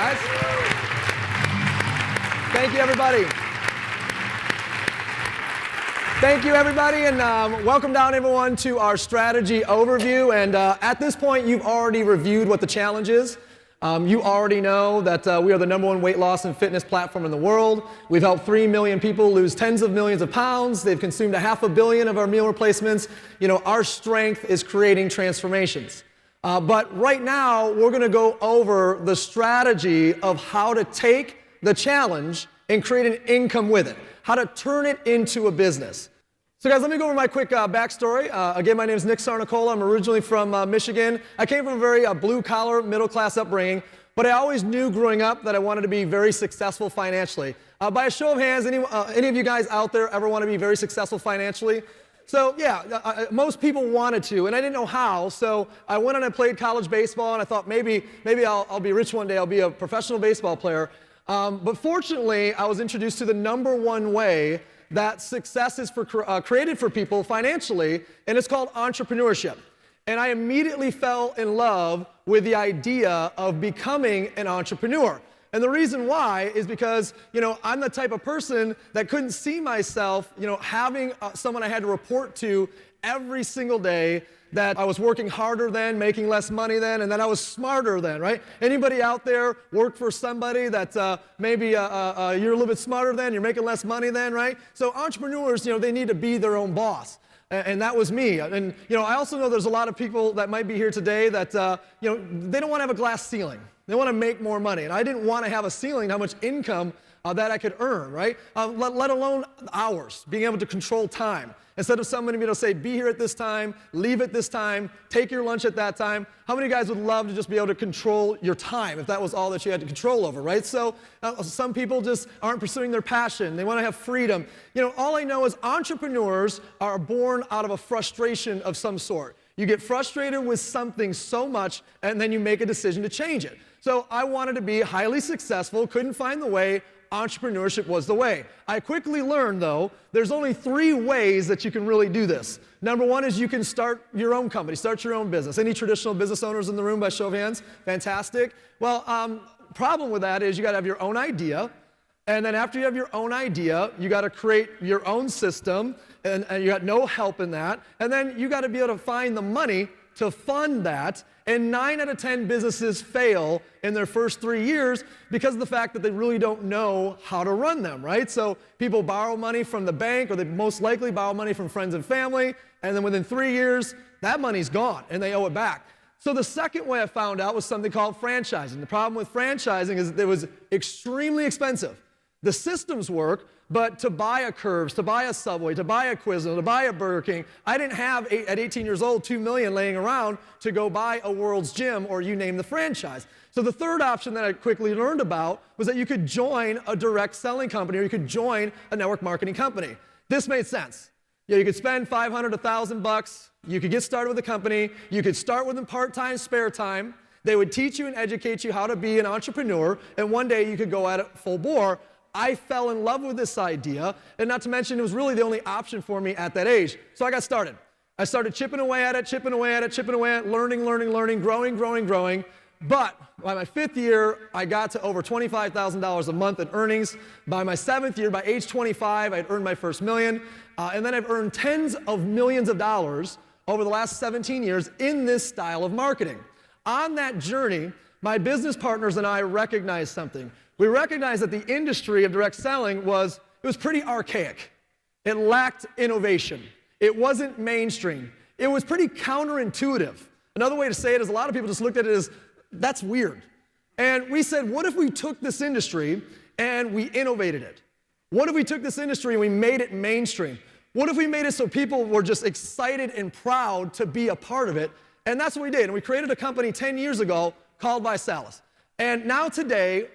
guys. Thank you, everybody. Thank you, everybody, and welcome down, everyone, to our strategy overview. And at this point, you've already reviewed what the challenge is. You already know that we are the #1 weight loss and fitness platform in the world. We've helped 3 million people lose tens of millions of pounds. They've consumed 500 million of our meal replacements. You know, our strength is creating transformations. But right now, we're going to go over the strategy of how to take the challenge and create an income with it, how to turn it into a business. So guys, let me go over my quick backstory. Again, my name is Nick Sarnicola. I'm originally from Michigan. I came from a very blue-collar, middle-class upbringing, but I always knew growing up that I wanted to be very successful financially. By a show of hands, any of you guys out there ever want to be very successful financially? So yeah, most people wanted to, and I didn't know how, so I went and I played college baseball, and I thought maybe I'll be rich one day, I'll be a professional baseball player. But fortunately, I was introduced to the #1 way that success is created for people financially, and it's called entrepreneurship. And I immediately fell in love with the idea of becoming an entrepreneur. And the reason why is because, you know, I'm the type of person that couldn't see myself, you know, having someone I had to report to every single day, that I was working harder than, making less money than, and that I was smarter than, right? Anybody out there work for somebody that maybe you're a little bit smarter than, you're making less money than, right? So entrepreneurs, you know, they need to be their own boss. And that was me. And, you know, I also know there's a lot of people that might be here today that, you know, they don't want to have a glass ceiling. They want to make more money. And I didn't want to have a ceiling, how much income that I could earn, right? Let alone hours, being able to control time. Instead of somebody being able to say, be here at this time, leave at this time, take your lunch at that time. How many guys would love to just be able to control your time if that was all that you had to control over, right? So some people just aren't pursuing their passion. They want to have freedom. You know, all I know is entrepreneurs are born out of a frustration of some sort. You get frustrated with something so much, and then you make a decision to change it. So I wanted to be highly successful, couldn't find the way. Entrepreneurship was the way. I quickly learned, though, there's only 3 ways that you can really do this. #1 is you can start your own company, start your own business. Any traditional business owners in the room by show of hands? Fantastic. Well, problem with that is you got to have your own idea, and then after you have your own idea, you got to create your own system, and you got no help in that, and then you got to be able to find the money to fund that. And 9 out of 10 businesses fail in their first 3 years because of the fact that they really don't know how to run them, right? So people borrow money from the bank, or they most likely borrow money from friends and family, and then within 3 years, that money's gone, and they owe it back. So the second way I found out was something called franchising. The problem with franchising is that it was extremely expensive. The systems work, but to buy a Curves, to buy a Subway, to buy a Quiznos, to buy a Burger King, I didn't have, at 18 years old, $2 million laying around to go buy a World's Gym, or you name the franchise. So the third option that I quickly learned about was that you could join a direct selling company, or you could join a network marketing company. This made sense. Yeah, you could spend $500 to $1,000. You could get started with a company. You could start with a part-time, spare time. They would teach you and educate you how to be an entrepreneur, and one day you could go at it full bore. I fell in love with this idea, and not to mention it was really the only option for me at that age. So I got started. I started chipping away at it, learning, growing. But by my 5th year, I got to over $25,000 a month in earnings. By my 7th year, by age 25, I'd earned my first million. And then I've earned tens of millions of dollars over the last 17 years in this style of marketing. On that journey, my business partners and I recognized something. We recognized that the industry of direct selling was pretty archaic. It lacked innovation. It wasn't mainstream. It was pretty counterintuitive. Another way to say it is a lot of people just looked at it as, that's weird. And we said, what if we took this industry and we innovated it? What if we took this industry and we made it mainstream? What if we made it so people were just excited and proud to be a part of it? And that's what we did. And we created a company 10 years ago called ViSalus. And now today,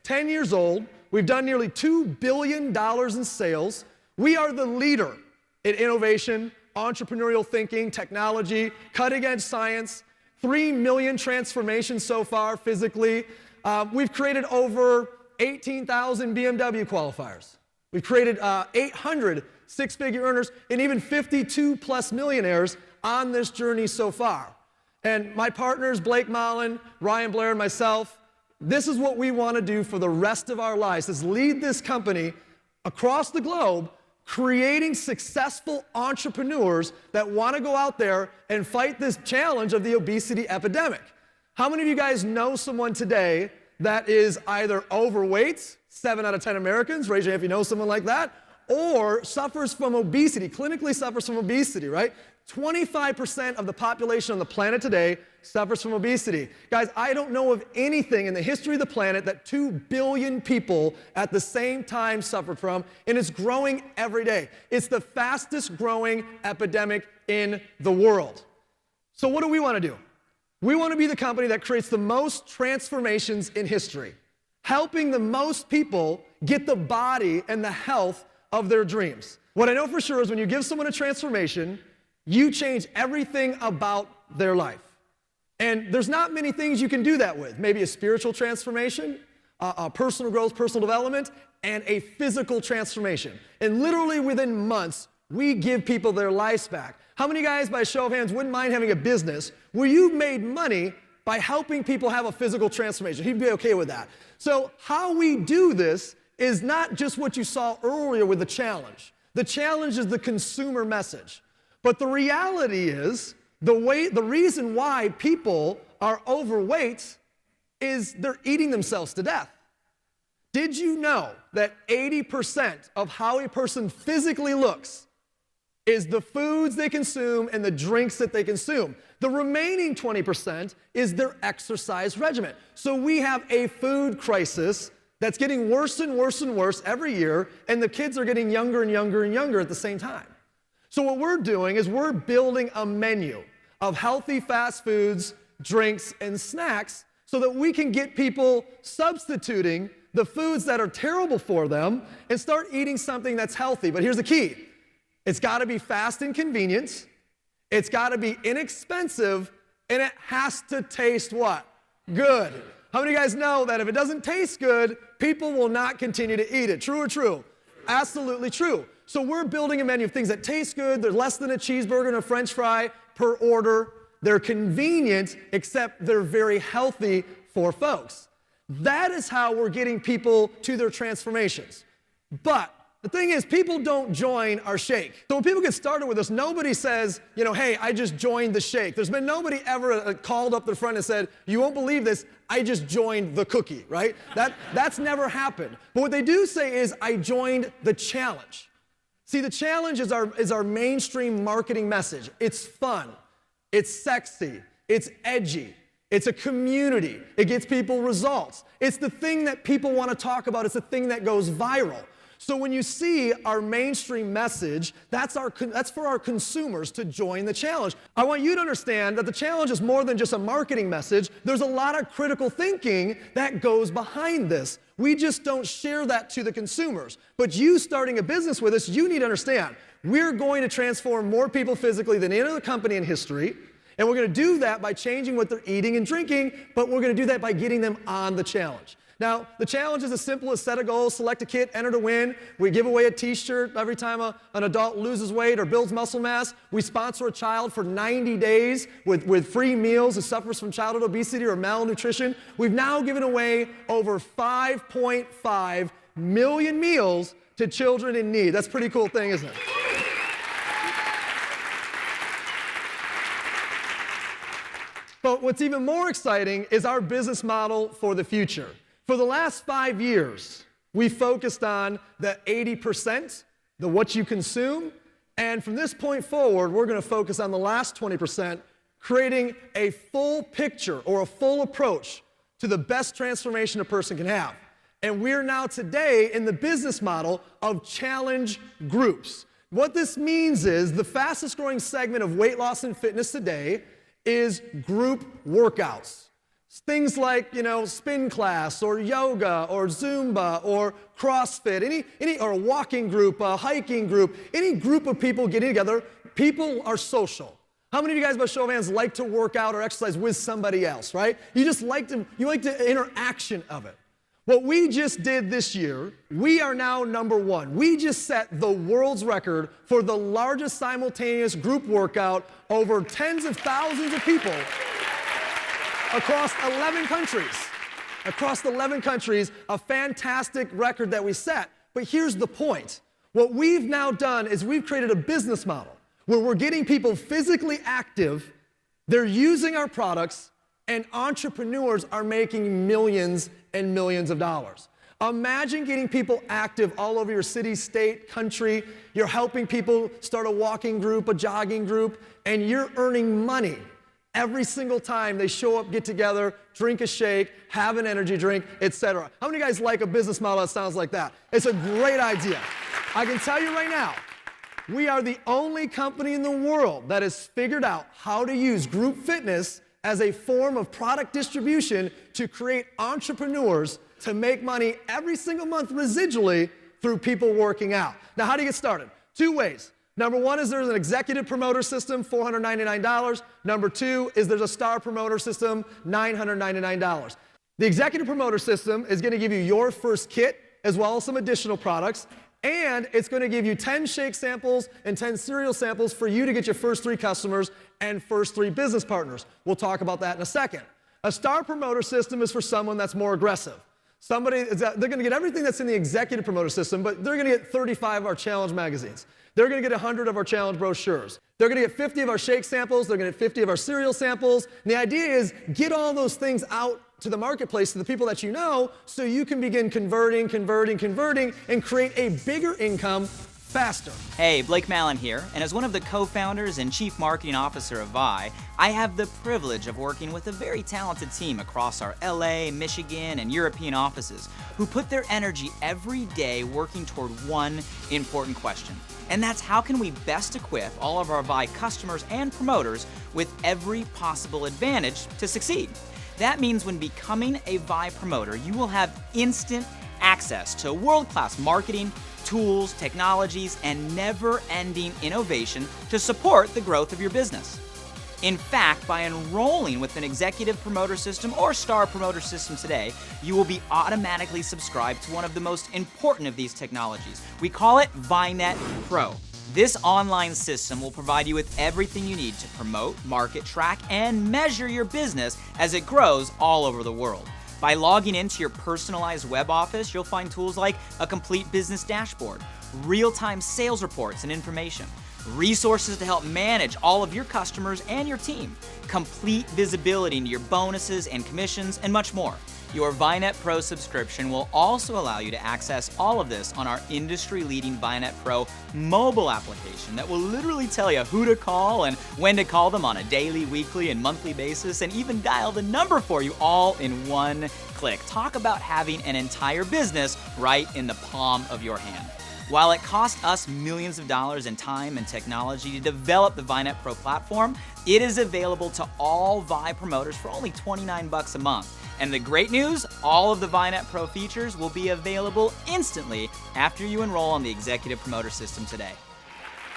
10 years old, we've done nearly $2 billion in sales. We are the leader in innovation, entrepreneurial thinking, technology, cutting-edge science, 3 million transformations so far physically. We've created over 18,000 BMW qualifiers. We've created 800 six-figure earners and even 52+ millionaires on this journey so far. And my partners, Blake Mullen, Ryan Blair, and myself, this is what we want to do for the rest of our lives, is lead this company across the globe, creating successful entrepreneurs that want to go out there and fight this challenge of the obesity epidemic. How many of you guys know someone today that is either overweight, 7 out of 10 Americans, raise your hand if you know someone like that, or suffers from obesity, clinically suffers from obesity, right? 25% of the population on the planet today suffers from obesity. Guys, I don't know of anything in the history of the planet that 2 billion people at the same time suffered from, and it's growing every day. It's the fastest growing epidemic in the world. So what do we want to do? We want to be the company that creates the most transformations in history, helping the most people get the body and the health of their dreams. What I know for sure is when you give someone a transformation, you change everything about their life. And there's not many things you can do that with. Maybe a spiritual transformation, a personal growth, personal development, and a physical transformation. And literally within months, we give people their lives back. How many guys, by a show of hands, wouldn't mind having a business where you made money by helping people have a physical transformation? He'd be okay with that. So how we do this is not just what you saw earlier with the challenge. The challenge is the consumer message. But the reality is, the reason why people are overweight is they're eating themselves to death. Did you know that 80% of how a person physically looks is the foods they consume and the drinks that they consume? The remaining 20% is their exercise regimen. So we have a food crisis that's getting worse and worse and worse every year, and the kids are getting younger and younger and younger at the same time. So what we're doing is we're building a menu of healthy fast foods, drinks, and snacks so that we can get people substituting the foods that are terrible for them and start eating something that's healthy. But here's the key. It's got to be fast and convenient. It's got to be inexpensive, and it has to taste what? Good. How many of you guys know that if it doesn't taste good, people will not continue to eat it? True or true? Absolutely true. So we're building a menu of things that taste good. They're less than a cheeseburger and a French fry per order. They're convenient, except they're very healthy for folks. That is how we're getting people to their transformations. But the thing is, people don't join our shake. So when people get started with us, nobody says, you know, hey, I just joined the shake. There's been nobody ever called up the front and said, you won't believe this, I just joined the cookie, right? That's never happened. But what they do say is, I joined the challenge. See, the challenge is our mainstream marketing message. It's fun, it's sexy, it's edgy, it's a community, it gets people results. It's the thing that people want to talk about, it's the thing that goes viral. So when you see our mainstream message, that's for our consumers to join the challenge. I want you to understand that the challenge is more than just a marketing message. There's a lot of critical thinking that goes behind this. We just don't share that to the consumers. But you starting a business with us, you need to understand, we're going to transform more people physically than any other company in history. And we're going to do that by changing what they're eating and drinking, but we're going to do that by getting them on the challenge. Now, the challenge is as simple as set a goal, select a kit, enter to win. We give away a t-shirt every time an adult loses weight or builds muscle mass. We sponsor a child for 90 days with free meals who suffers from childhood obesity or malnutrition. We've now given away over 5.5 million meals to children in need. That's a pretty cool thing, isn't it? But what's even more exciting is our business model for the future. For the last 5 years, we focused on the 80%, the what you consume, and from this point forward, we're going to focus on the last 20%, creating a full picture or a full approach to the best transformation a person can have. And we're now today in the business model of challenge groups. What this means is the fastest growing segment of weight loss and fitness today is group workouts. Things like, spin class or yoga or Zumba or CrossFit, or a walking group, a hiking group, any group of people getting together. People are social. How many of you guys, by show of hands, like to work out or exercise with somebody else, right? You like the interaction of it. What we just did this year, we are now #1. We just set the world's record for the largest simultaneous group workout over tens of thousands of people across 11 countries. across 11 countries, a fantastic record that we set. But here's the point. What we've now done is we've created a business model where we're getting people physically active, they're using our products, and entrepreneurs are making millions and millions of dollars. Imagine getting people active all over your city, state, country. You're helping people start a walking group, a jogging group, and you're earning money every single time they show up, get together, drink a shake, have an energy drink, etc. How many of you guys like a business model that sounds like that? It's a great idea. I can tell you right now, we are the only company in the world that has figured out how to use group fitness as a form of product distribution to create entrepreneurs to make money every single month residually through people working out. Now, how do you get started? Two ways. Number one is there's an executive promoter system, $499. Number two is there's a star promoter system, $999. The executive promoter system is going to give you your first kit as well as some additional products, and it's going to give you 10 shake samples and 10 cereal samples for you to get your first 3 customers and first 3 business partners. We'll talk about that in a second. A star promoter system is for someone that's more aggressive. They're going to get everything that's in the executive promoter system, but they're going to get 35 of our challenge magazines. They're going to get 100 of our challenge brochures. They're going to get 50 of our shake samples. They're going to get 50 of our cereal samples. And the idea is get all those things out to the marketplace, to the people that you know, so you can begin converting, and create a bigger income faster. Hey, Blake Mallon here, and as one of the co-founders and chief marketing officer of Vi, I have the privilege of working with a very talented team across our LA, Michigan, and European offices who put their energy every day working toward one important question. And that's how can we best equip all of our Vi customers and promoters with every possible advantage to succeed. That means when becoming a Vi promoter, you will have instant access to world-class marketing, tools, technologies, and never-ending innovation to support the growth of your business. In fact, by enrolling with an executive promoter system or star promoter system today, you will be automatically subscribed to one of the most important of these technologies. We call it ViNet Pro. This online system will provide you with everything you need to promote, market, track, and measure your business as it grows all over the world. By logging into your personalized web office, you'll find tools like a complete business dashboard, real-time sales reports and information, resources to help manage all of your customers and your team, complete visibility into your bonuses and commissions, and much more. Your ViNet Pro subscription will also allow you to access all of this on our industry-leading ViNet Pro mobile application that will literally tell you who to call and when to call them on a daily, weekly, and monthly basis, and even dial the number for you all in one click. Talk about having an entire business right in the palm of your hand. While it cost us millions of dollars in time and technology to develop the ViNet Pro platform, it is available to all Vi promoters for only $29 a month. And the great news, all of the ViNet Pro features will be available instantly after you enroll on the Executive Promoter System today.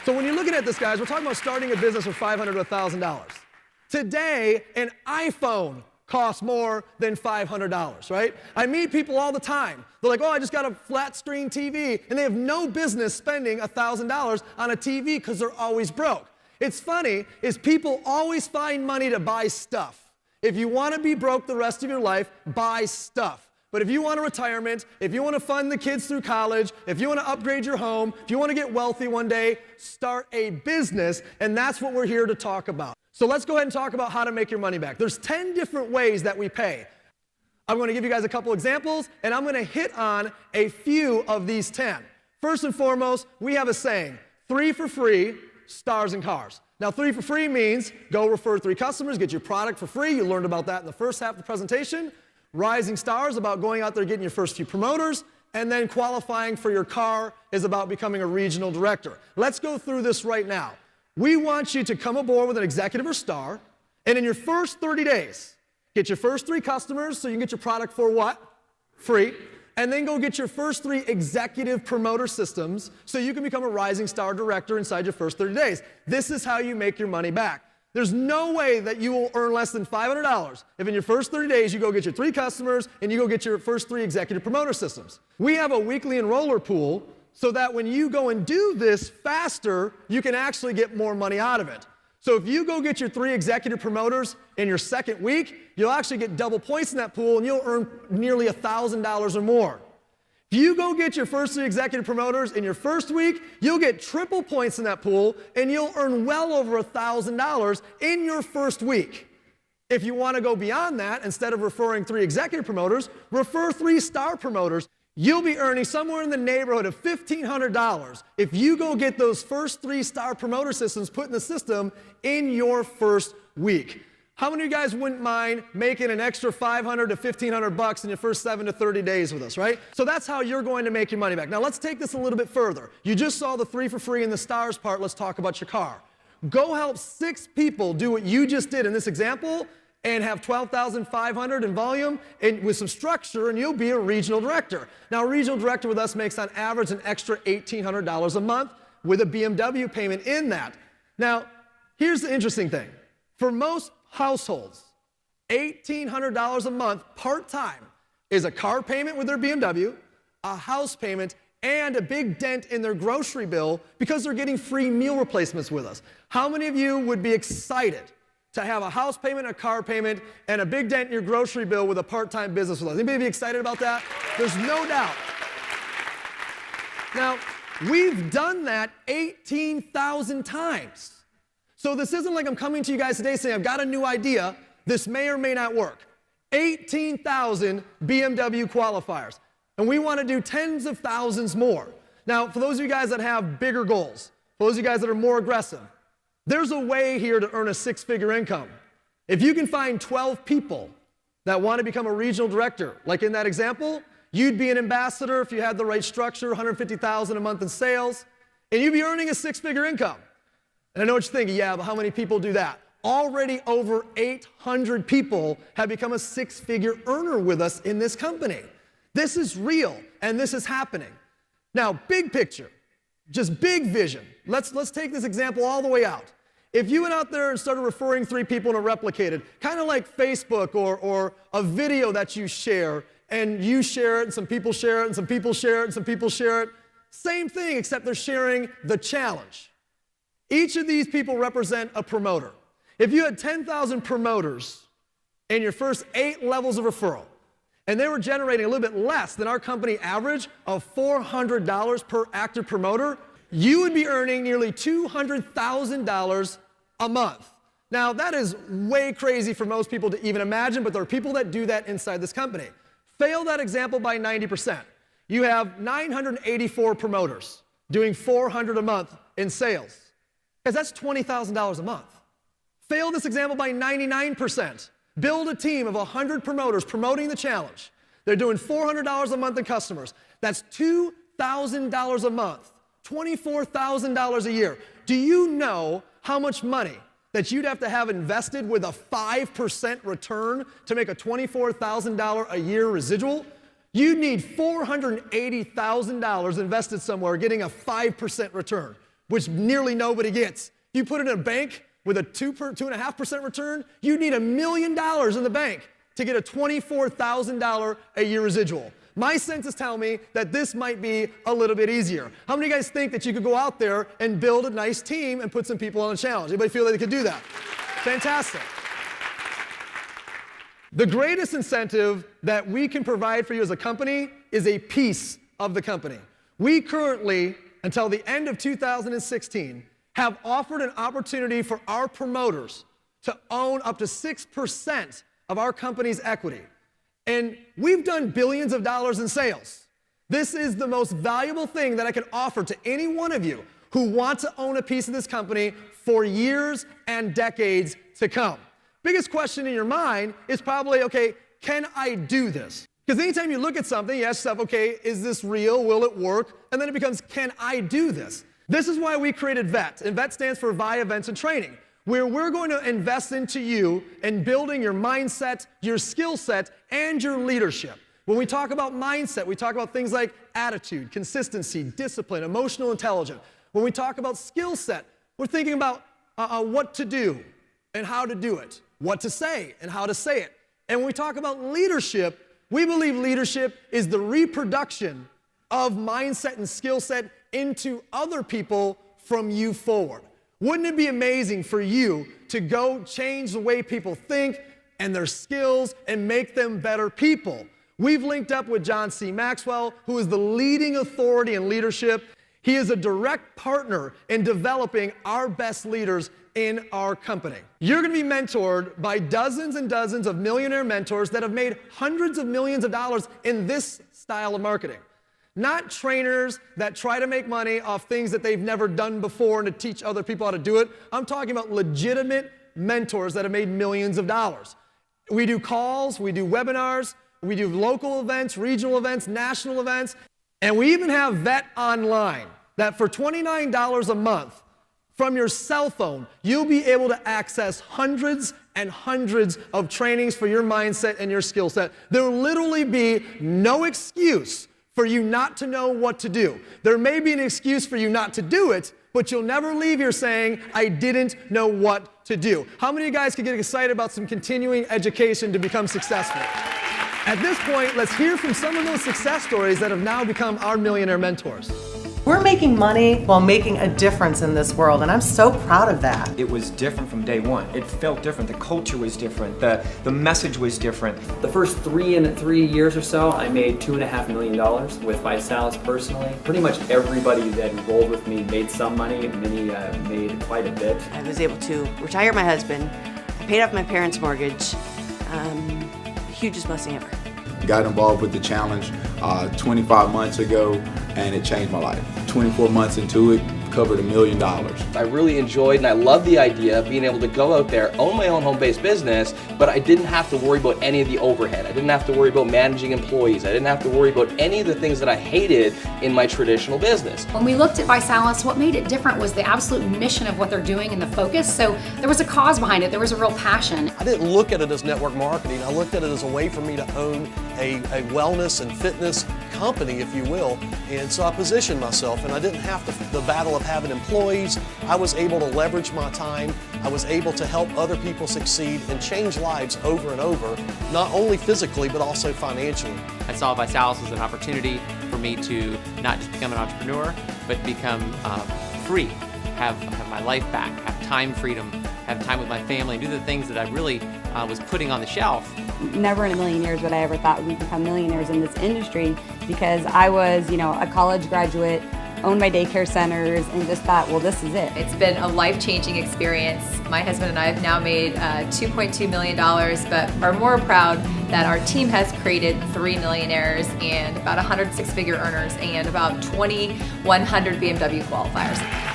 So when you're looking at this, guys, we're talking about starting a business with $500 to $1,000. Today, an iPhone costs more than $500, right? I meet people all the time. They're like, oh, I just got a flat screen TV, and they have no business spending $1,000 on a TV because they're always broke. It's funny, is people always find money to buy stuff. If you want to be broke the rest of your life, buy stuff. But if you want a retirement, if you want to fund the kids through college, if you want to upgrade your home, if you want to get wealthy one day, start a business, and that's what we're here to talk about. So let's go ahead and talk about how to make your money back. There's 10 different ways that we pay. I'm going to give you guys a couple examples, and I'm going to hit on a few of these 10. First and foremost, we have a saying, 3 for free, stars and cars. Now, 3 for free means go refer 3 customers, get your product for free. You learned about that in the first half of the presentation. Rising stars, about going out there getting your first few promoters. And then qualifying for your car is about becoming a regional director. Let's go through this right now. We want you to come aboard with an executive or star, and in your first 30 days, get your first 3 customers so you can get your product for what? Free. And then go get your first 3 executive promoter systems so you can become a rising star director inside your first 30 days. This is how you make your money back. There's no way that you will earn less than $500 if in your first 30 days you go get your 3 customers and you go get your first 3 executive promoter systems. We have a weekly enroller pool so that when you go and do this faster, you can actually get more money out of it. So if you go get your 3 executive promoters in your second week, you'll actually get double points in that pool and you'll earn nearly $1,000 or more. If you go get your first 3 executive promoters in your first week, you'll get triple points in that pool and you'll earn well over $1,000 in your first week. If you want to go beyond that, instead of referring 3 executive promoters, refer 3 star promoters. You'll be earning somewhere in the neighborhood of $1,500 if you go get those first 3 star promoter systems put in the system in your first week. How many of you guys wouldn't mind making an extra $500 to $1,500 in your first 7 to 30 days with us, right? So that's how you're going to make your money back. Now let's take this a little bit further. You just saw the 3 for free and the stars part. Let's talk about your car. Go help 6 people do what you just did in this example and have $12,500 in volume and with some structure, and you'll be a regional director. Now, a regional director with us makes on average an extra $1,800 a month with a BMW payment in that. Now, here's the interesting thing. For most households, $1,800 a month part-time is a car payment with their BMW, a house payment, and a big dent in their grocery bill because they're getting free meal replacements with us. How many of you would be excited to have a house payment, a car payment, and a big dent in your grocery bill with a part-time business with us? Anybody be excited about that? There's no doubt. Now, we've done that 18,000 times. So this isn't like I'm coming to you guys today saying, I've got a new idea. This may or may not work. 18,000 BMW qualifiers. And we want to do tens of thousands more. Now, for those of you guys that have bigger goals, for those of you guys that are more aggressive, there's a way here to earn a 6-figure income. If you can find 12 people that want to become a regional director, like in that example, you'd be an ambassador if you had the right structure, $150,000 a month in sales, and you'd be earning a 6-figure income. And I know what you're thinking, yeah, but how many people do that? Already over 800 people have become a 6-figure earner with us in this company. This is real, and this is happening. Now, big picture, just big vision. Let's take this example all the way out. If you went out there and started referring 3 people and replicated, kind of like Facebook or a video that you share, and you share it, and some people share it, and some people share it, and some people share it, same thing, except they're sharing the challenge. Each of these people represent a promoter. If you had 10,000 promoters in your first 8 levels of referral, and they were generating a little bit less than our company average of $400 per active promoter, you would be earning nearly $200,000 a month. Now, that is way crazy for most people to even imagine, but there are people that do that inside this company. Fail that example by 90%. You have 984 promoters doing $400 a month in sales. Guys, that's $20,000 a month. Fail this example by 99%. Build a team of 100 promoters promoting the challenge. They're doing $400 a month in customers. That's $2,000 a month, $24,000 a year. Do you know how much money that you'd have to have invested with a 5% return to make a $24,000 a year residual? You need $480,000 invested somewhere getting a 5% return, which nearly nobody gets. You put it in a bank with a 2.5% return, you need $1 million in the bank to get a $24,000 a year residual. My senses tell me that this might be a little bit easier. How many of you guys think that you could go out there and build a nice team and put some people on a challenge? Anybody feel like they could do that? Fantastic. The greatest incentive that we can provide for you as a company is a piece of the company. We currently, until the end of 2016, have offered an opportunity for our promoters to own up to 6% of our company's equity. And we've done billions of dollars in sales. This is the most valuable thing that I can offer to any one of you who want to own a piece of this company for years and decades to come. Biggest question in your mind is probably, okay, can I do this? Because anytime you look at something, you ask yourself, okay, is this real? Will it work? And then it becomes, can I do this? This is why we created VET, and VET stands for VI Events and Training, where we're going to invest into you in building your mindset, your skill set, and your leadership. When we talk about mindset, we talk about things like attitude, consistency, discipline, emotional intelligence. When we talk about skill set, we're thinking about what to do and how to do it, what to say and how to say it. And when we talk about leadership, we believe leadership is the reproduction of mindset and skill set into other people from you forward. Wouldn't it be amazing for you to go change the way people think and their skills and make them better people? We've linked up with John C. Maxwell, who is the leading authority in leadership. He is a direct partner in developing our best leaders in our company. You're going to be mentored by dozens and dozens of millionaire mentors that have made hundreds of millions of dollars in this style of marketing. Not trainers that try to make money off things that they've never done before and to teach other people how to do it. I'm talking about legitimate mentors that have made millions of dollars. We do calls, we do webinars, we do local events, regional events, national events, and we even have Vet Online, that for $29 a month from your cell phone, you'll be able to access hundreds and hundreds of trainings for your mindset and your skill set. There will literally be no excuse for you not to know what to do. There may be an excuse for you not to do it, but you'll never leave here saying, I didn't know what to do. How many of you guys could get excited about some continuing education to become successful? At this point, let's hear from some of those success stories that have now become our millionaire mentors. We're making money while making a difference in this world, and I'm so proud of that. It was different from day one. It felt different. The culture was different. The message was different. The first 3 years or so, I made $2.5 million with ViSalus personally. Pretty much everybody that enrolled with me made some money, and many made quite a bit. I was able to retire my husband. I paid off my parents' mortgage. Hugest blessing ever. Got involved with the challenge 25 months ago, and it changed my life. 24 months into it, covered $1 million. I really enjoyed and I love the idea of being able to go out there, own my own home-based business, but I didn't have to worry about any of the overhead. I didn't have to worry about managing employees. I didn't have to worry about any of the things that I hated in my traditional business. When we looked at ViSalus, what made it different was the absolute mission of what they're doing and the focus. So there was a cause behind it. There was a real passion. I didn't look at it as network marketing. I looked at it as a way for me to own a wellness and fitness company, if you will. And so I positioned myself, and I didn't have the battle of having employees. I was able to leverage my time. I was able to help other people succeed and change lives over and over, not only physically, but also financially. I saw ViSalus as an opportunity for me to not just become an entrepreneur, but become free, have my life back, have time freedom, have time with my family, and do the things that I really was putting on the shelf. Never in a million years would I ever thought we'd become millionaires in this industry, because I was, a college graduate, owned my daycare centers, and just thought, well, this is it. It's been a life-changing experience. My husband and I have now made $2.2 million, but are more proud that our team has created 3 millionaires and about 100 six-figure earners and about 2,100 BMW qualifiers.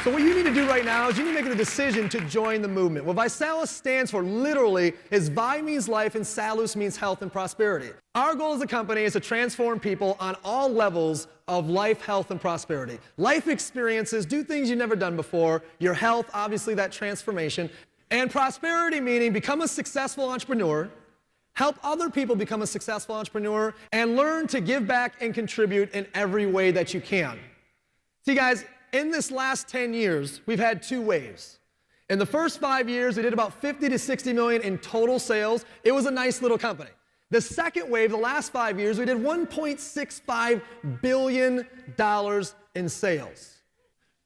So what you need to do right now is you need to make a decision to join the movement. What ViSalus stands for literally is Vi means life and Salus means health and prosperity. Our goal as a company is to transform people on all levels of life, health, and prosperity. Life experiences, do things you've never done before. Your health, obviously that transformation. And prosperity meaning become a successful entrepreneur, help other people become a successful entrepreneur, and learn to give back and contribute in every way that you can. See guys, in this last 10 years, we've had 2 waves. In the first 5 years, we did about 50 to 60 million in total sales. It was a nice little company. The second wave, the last 5 years, we did $1.65 billion in sales.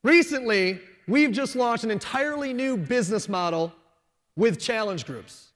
Recently, we've just launched an entirely new business model with challenge groups.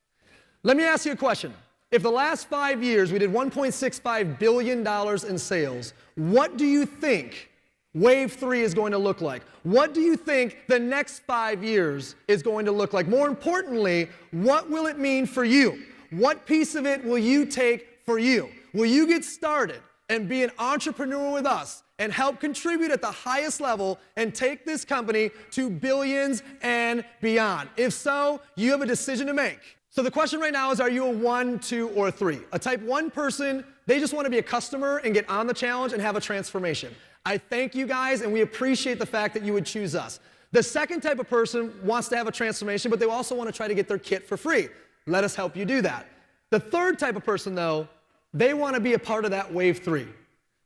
Let me ask you a question. If the last 5 years we did $1.65 billion in sales, what do you think Wave 3 is going to look like? What do you think the next 5 years is going to look like? More importantly, what will it mean for you? What piece of it will you take for you? Will you get started and be an entrepreneur with us and help contribute at the highest level and take this company to billions and beyond? If so, you have a decision to make. So the question right now is, are you a 1, 2, or 3? A type 1 person, they just want to be a customer and get on the challenge and have a transformation. I thank you guys, and we appreciate the fact that you would choose us. The second type of person wants to have a transformation, but they also want to try to get their kit for free. Let us help you do that. The third type of person, though, they want to be a part of that wave 3.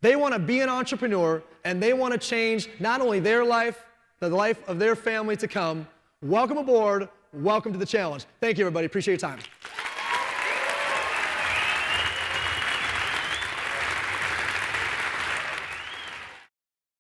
They want to be an entrepreneur, and they want to change not only their life, the life of their family to come. Welcome aboard. Welcome to the challenge. Thank you, everybody. Appreciate your time.